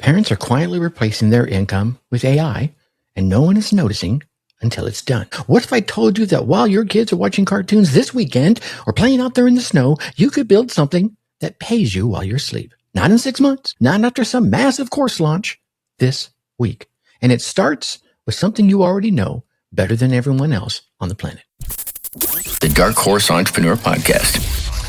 Parents are quietly replacing their income with AI, and no one is noticing until it's done. What if I told you that while your kids are watching cartoons this weekend or playing out there in the snow, you could build something that pays you while you're asleep? Not in 6 months, not after some massive course launch, this week. And it starts with something you already know better than everyone else on the planet. The Dark Horse Entrepreneur Podcast.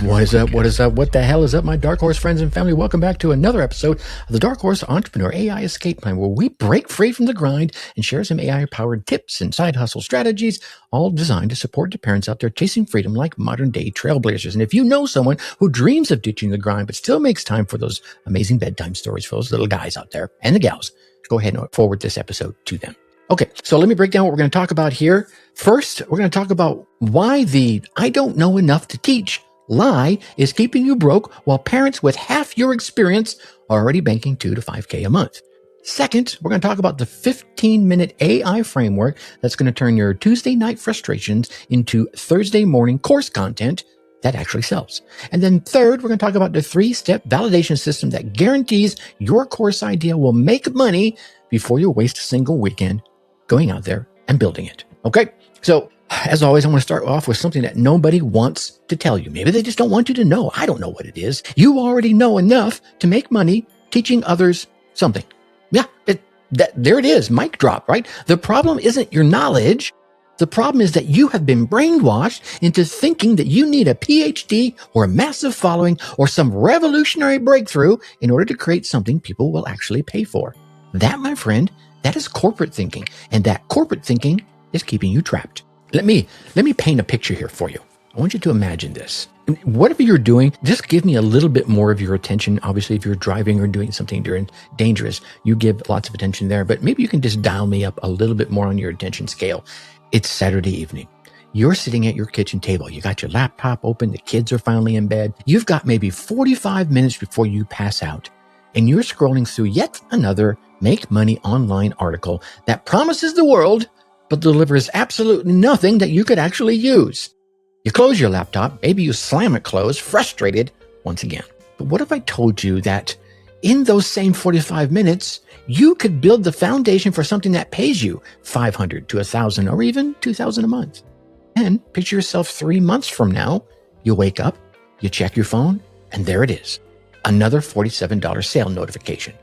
What is up? What is up? What the hell is up, my Dark Horse friends and family? Welcome back to another episode of the Dark Horse Entrepreneur AI Escape Plan, where we break free from the grind and share some AI-powered tips and side hustle strategies, all designed to support the parents out there chasing freedom like modern-day trailblazers. And if you know someone who dreams of ditching the grind but still makes time for those amazing bedtime stories for those little guys out there and the gals, go ahead and forward this episode to them. Okay, so let me break down what we're going to talk about here. First, we're going to talk about why the I don't know enough to teach lie is keeping you broke while parents with half your experience are already banking $2 to $5K a month. Second, we're going to talk about the 15-minute AI framework that's going to turn your Tuesday night frustrations into Thursday morning course content that actually sells. And then third, we're going to talk about the 3-step validation system that guarantees your course idea will make money before you waste a single weekend going out there and building it. Okay, so as always, I want to start off with something that nobody wants to tell you. Maybe they just don't want you to know. I don't know what it is. You already know enough to make money teaching others something. Yeah, there it is. Mic drop, right? The problem isn't your knowledge. The problem is that you have been brainwashed into thinking that you need a PhD or a massive following or some revolutionary breakthrough in order to create something people will actually pay for. That, my friend, that is corporate thinking. And that corporate thinking is keeping you trapped. Let me paint a picture here for you. I want you to imagine this. Whatever you're doing, just give me a little bit more of your attention. Obviously, if you're driving or doing something dangerous, you give lots of attention there, but maybe you can just dial me up a little bit more on your attention scale. It's Saturday evening. You're sitting at your kitchen table. You got your laptop open. The kids are finally in bed. You've got maybe 45 minutes before you pass out, and you're scrolling through yet another make money online article that promises the world but delivers absolutely nothing that you could actually use. You close your laptop, maybe you slam it closed, frustrated once again. But what if I told you that in those same 45 minutes, you could build the foundation for something that pays you $500 to $1,000 or even $2,000 a month? And picture yourself 3 months from now, you wake up, you check your phone, and there it is. Another $47 sale notification.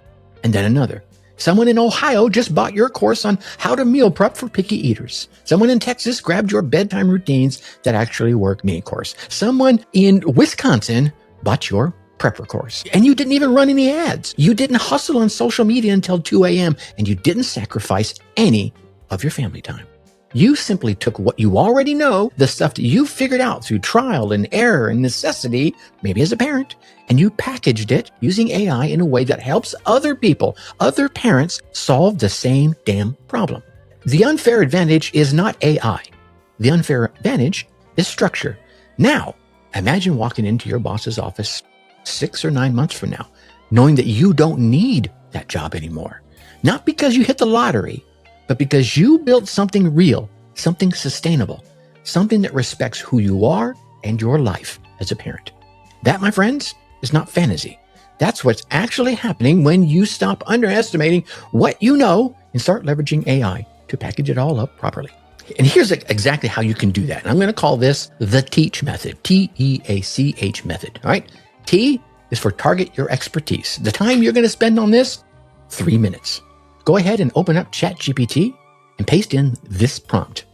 And then another. Someone in Ohio just bought your course on how to meal prep for picky eaters. Someone in Texas grabbed your bedtime routines that actually work mini course. Someone in Wisconsin bought your prepper course. And you didn't even run any ads. You didn't hustle on social media until 2 a.m. and you didn't sacrifice any of your family time. You simply took what you already know, the stuff that you figured out through trial and error and necessity, maybe as a parent, and you packaged it using AI in a way that helps other people, other parents, solve the same damn problem. The unfair advantage is not AI. The unfair advantage is structure. Now, imagine walking into your boss's office 6 or 9 months from now, knowing that you don't need that job anymore. Not because you hit the lottery, but because you built something real, something sustainable, something that respects who you are and your life as a parent. That, my friends, is not fantasy. That's what's actually happening when you stop underestimating what you know and start leveraging AI to package it all up properly. And here's exactly how you can do that. And I'm going to call this the TEACH method, TEACH method. All right. T is for target your expertise. The time you're going to spend on this, 3 minutes. Go ahead and open up ChatGPT and paste in this prompt.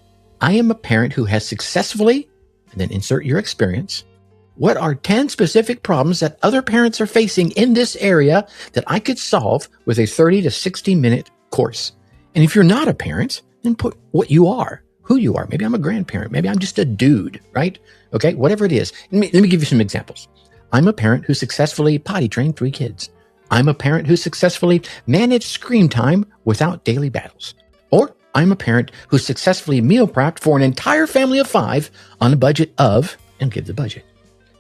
I am a parent who has successfully, and then insert your experience. What are 10 specific problems that other parents are facing in this area that I could solve with a 30 to 60 minute course? And if you're not a parent, then put what you are, who you are. Maybe I'm a grandparent. Maybe I'm just a dude, right? Okay, whatever it is. Let me give you some examples. I'm a parent who successfully potty trained 3 kids. I'm a parent who successfully managed screen time without daily battles. Or I'm a parent who successfully meal prepped for an entire family of 5 on a budget of, and give the budget.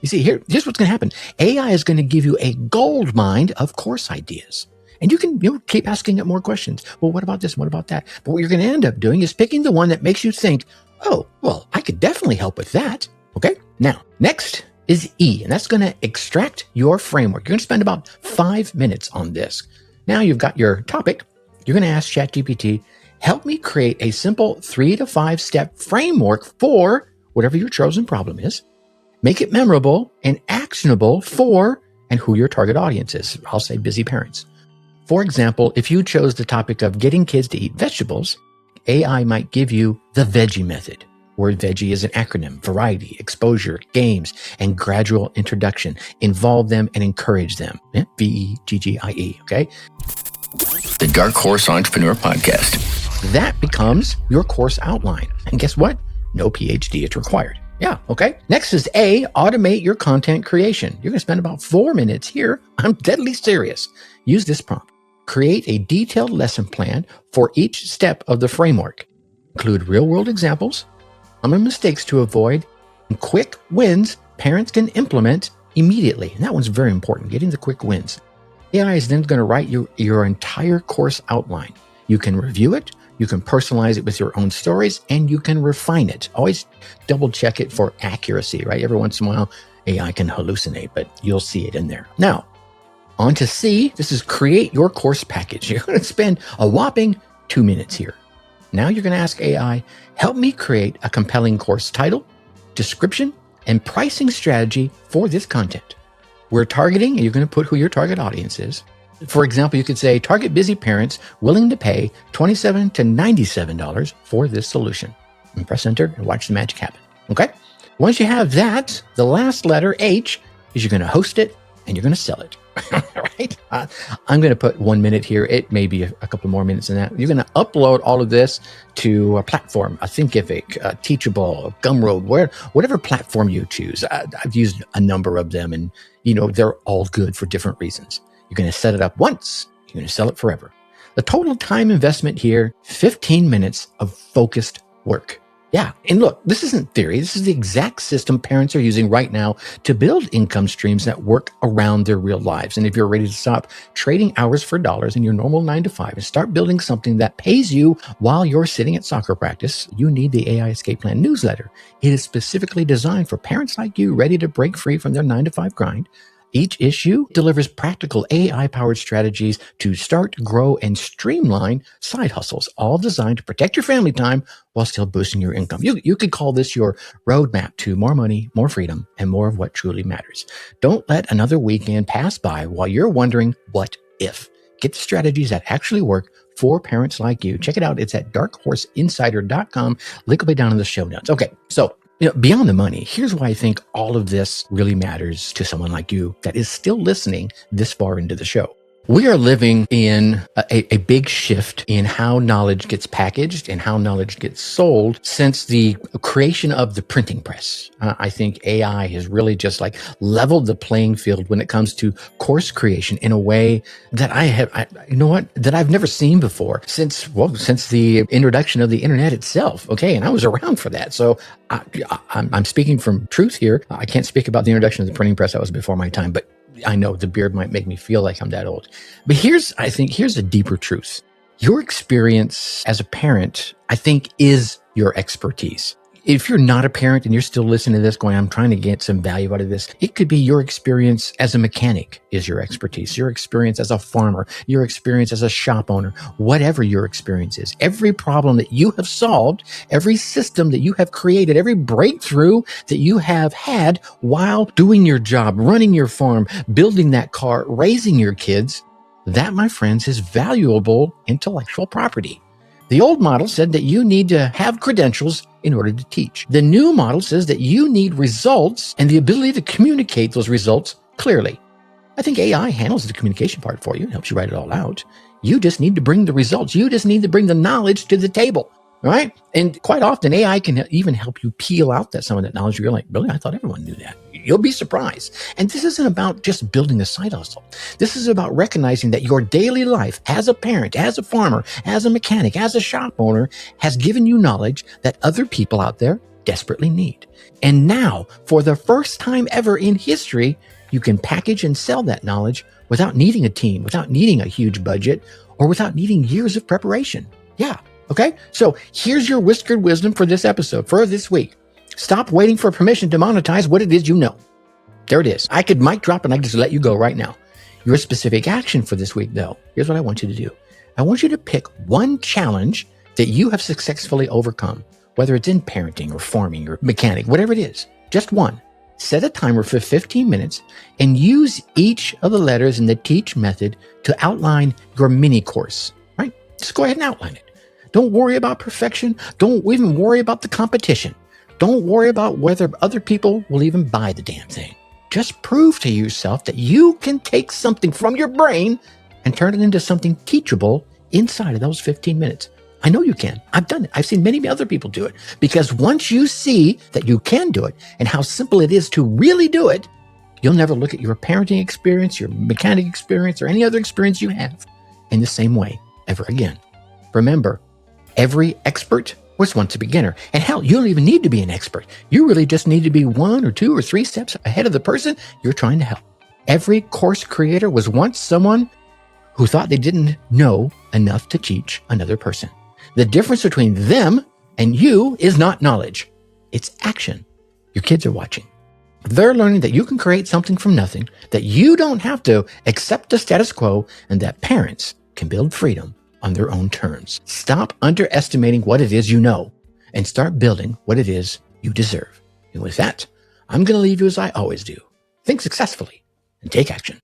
You see, here's what's going to happen. AI is going to give you a gold mine of course ideas. And you can keep asking it more questions. Well, what about this? What about that? But what you're going to end up doing is picking the one that makes you think, oh, well, I could definitely help with that. Okay. Now, next is E, and that's going to extract your framework. You're going to spend about 5 minutes on this. Now you've got your topic. You're going to ask ChatGPT, help me create a simple 3 to 5 step framework for whatever your chosen problem is. Make it memorable and actionable for and who your target audience is. I'll say busy parents. For example, if you chose the topic of getting kids to eat vegetables, AI might give you the veggie method. Word veggie is an acronym: variety, exposure, games, and gradual introduction. Involve them and encourage them. VEGGIE, okay? The Dark Horse Entrepreneur Podcast. That becomes your course outline. And guess what? No PhD is required. Yeah, okay. Next is A, automate your content creation. You're going to spend about 4 minutes here. I'm deadly serious. Use this prompt. Create a detailed lesson plan for each step of the framework. Include real-world examples, common mistakes to avoid, and quick wins parents can implement immediately. And that one's very important, getting the quick wins. AI is then going to write your entire course outline. You can review it, you can personalize it with your own stories, and you can refine it. Always double check it for accuracy, right? Every once in a while, AI can hallucinate, but you'll see it in there. Now, on to C. This is create your course package. You're going to spend a whopping 2 minutes here. Now you're going to ask AI, help me create a compelling course title, description, and pricing strategy for this content. We're targeting, and you're going to put who your target audience is. For example, you could say, target busy parents willing to pay $27 to $97 for this solution. And press enter and watch the magic happen. Okay? Once you have that, the last letter, H, is you're going to host it and you're going to sell it. Right? I'm going to put 1 minute here. It may be a couple more minutes than that. You're going to upload all of this to a platform, a Thinkific, a Teachable, a Gumroad, whatever platform you choose. I've used a number of them, and they're all good for different reasons. You're going to set it up once. You're going to sell it forever. The total time investment here, 15 minutes of focused work. Yeah. And look, this isn't theory. This is the exact system parents are using right now to build income streams that work around their real lives. And if you're ready to stop trading hours for dollars in your normal 9 to 5 and start building something that pays you while you're sitting at soccer practice, you need the AI Escape Plan newsletter. It is specifically designed for parents like you ready to break free from their 9 to 5 grind. Each issue delivers practical AI-powered strategies to start, grow, and streamline side hustles, all designed to protect your family time while still boosting your income. You could call this your roadmap to more money, more freedom, and more of what truly matters. Don't let another weekend pass by while you're wondering what if. Get the strategies that actually work for parents like you. Check it out. It's at darkhorseinsider.com. Link will be down in the show notes. Okay, so beyond the money, here's why I think all of this really matters to someone like you that is still listening this far into the show. We are living in a big shift in how knowledge gets packaged and how knowledge gets sold since the creation of the printing press. I think AI has really just leveled the playing field when it comes to course creation in a way that that I've never seen before since the introduction of the internet itself. Okay. And I was around for that. So I'm speaking from truth here. I can't speak about the introduction of the printing press. That was before my time, but I know the beard might make me feel like I'm that old. But here's a deeper truth. Your experience as a parent, I think, is your expertise. If you're not a parent and you're still listening to this going, I'm trying to get some value out of this, it could be your experience as a mechanic is your expertise, your experience as a farmer, your experience as a shop owner, whatever your experience is. Every problem that you have solved, every system that you have created, every breakthrough that you have had while doing your job, running your farm, building that car, raising your kids, that, my friends, is valuable intellectual property. The old model said that you need to have credentials in order to teach. The new model says that you need results and the ability to communicate those results clearly. I think AI handles the communication part for you, helps you write it all out. You just need to bring the results. You just need to bring the knowledge to the table, right? And quite often, AI can even help you peel out some of that knowledge. You're like, really? I thought everyone knew that. You'll be surprised. And this isn't about just building a side hustle. This is about recognizing that your daily life as a parent, as a farmer, as a mechanic, as a shop owner has given you knowledge that other people out there desperately need. And now, for the first time ever in history, you can package and sell that knowledge without needing a team, without needing a huge budget, or without needing years of preparation. Yeah. Okay. So here's your whiskered wisdom for this episode, for this week. Stop waiting for permission to monetize what it is you know. There it is. I could mic drop and I could just let you go right now. Your specific action for this week, though, here's what I want you to do. I want you to pick one challenge that you have successfully overcome, whether it's in parenting or farming or mechanic, whatever it is, just one. Set a timer for 15 minutes and use each of the letters in the teach method to outline your mini course, right? Just go ahead and outline it. Don't worry about perfection. Don't even worry about the competition. Don't worry about whether other people will even buy the damn thing. Just prove to yourself that you can take something from your brain and turn it into something teachable inside of those 15 minutes. I know you can. I've done it. I've seen many other people do it, because once you see that you can do it and how simple it is to really do it, you'll never look at your parenting experience, your mechanic experience, or any other experience you have in the same way ever again. Remember, every expert was once a beginner. And hell, you don't even need to be an expert. You really just need to be 1 or 2 or 3 steps ahead of the person you're trying to help. Every course creator was once someone who thought they didn't know enough to teach another person. The difference between them and you is not knowledge. It's action. Your kids are watching. They're learning that you can create something from nothing, that you don't have to accept the status quo, and that parents can build freedom on their own terms. Stop underestimating what it is you know and start building what it is you deserve. And with that, I'm going to leave you as I always do. Think successfully and take action.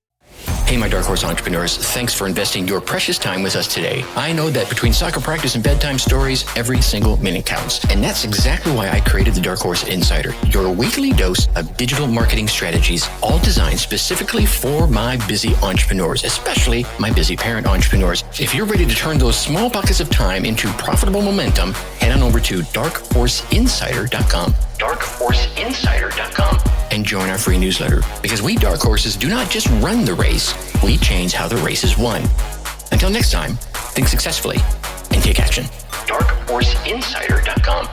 Hey, my Dark Horse entrepreneurs, thanks for investing your precious time with us today. I know that between soccer practice and bedtime stories, every single minute counts. And that's exactly why I created the Dark Horse Insider, your weekly dose of digital marketing strategies, all designed specifically for my busy entrepreneurs, especially my busy parent entrepreneurs. If you're ready to turn those small pockets of time into profitable momentum, head on over to darkhorseinsider.com, darkhorseinsider.com, and join our free newsletter. Because we Dark Horses do not just run the race, we change how the race is won. Until next time, think successfully and take action. darkhorseinsider.com.